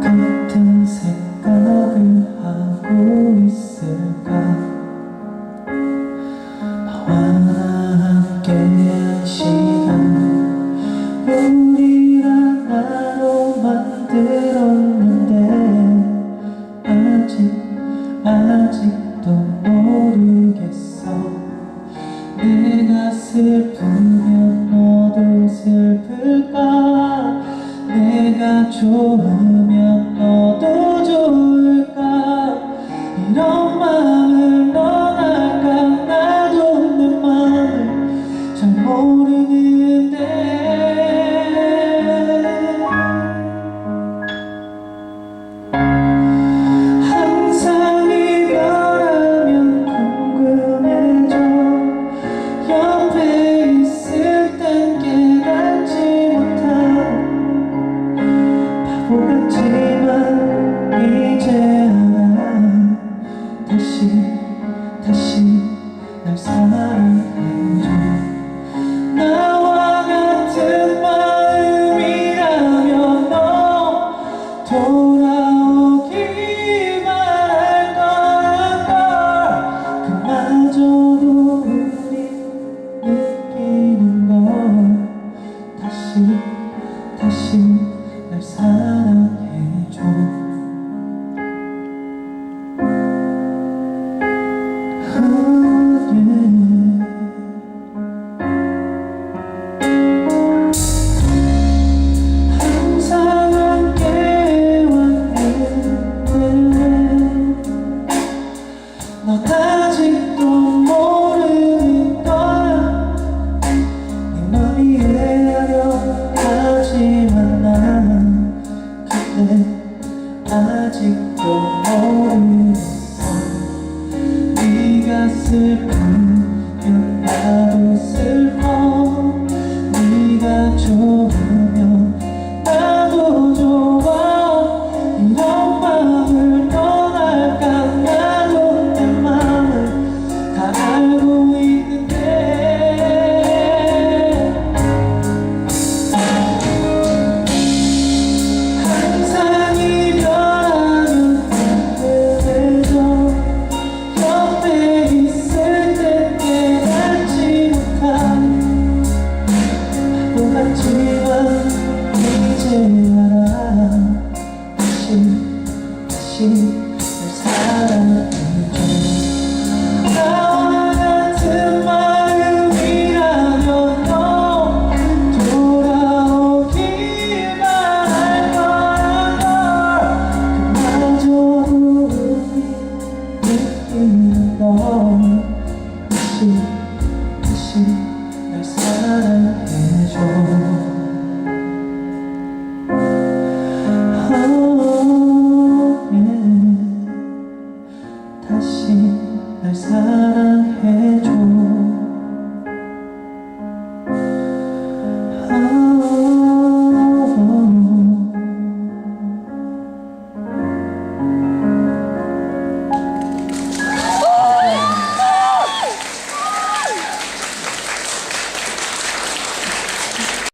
같은 생각을 하고 있을까? 너와 함께한 시간 우리란 나로 만들었는데 아직도 모르겠어. 내가 슬프면 너도 슬플까? 내가 좋으면 너도 좋을까? 이런 마음을 넌 알까? 나도 내 마음을 잘 모르는데 항상 이별하면 궁금해져. 옆에 있을 땐 깨닫지 못한 바보 같지만 이제 알아. 다시 날 사랑해줘. 나와 같은 마음이라면 너 돌아오길 바랄 거란걸. 그마저도 우리 느끼는 걸. 다시 날 사랑해줘. 항상 함께 왔는데 넌 아직도 모르는 거야. 네 맘이 이해하려 하지만 난 그대 아직도 모르겠어. 네가 슬프면 나도 슬퍼. 네가 좋으면 나도 좋아. 이런 마음을 넌 알까? 나도 내 마음을 다 알고 있는데 항상 이별하면 궁금해져. 옆에 있을 땐 깨닫지 못한 바보 같지만 이제 알아. 다시 날 사랑해줘.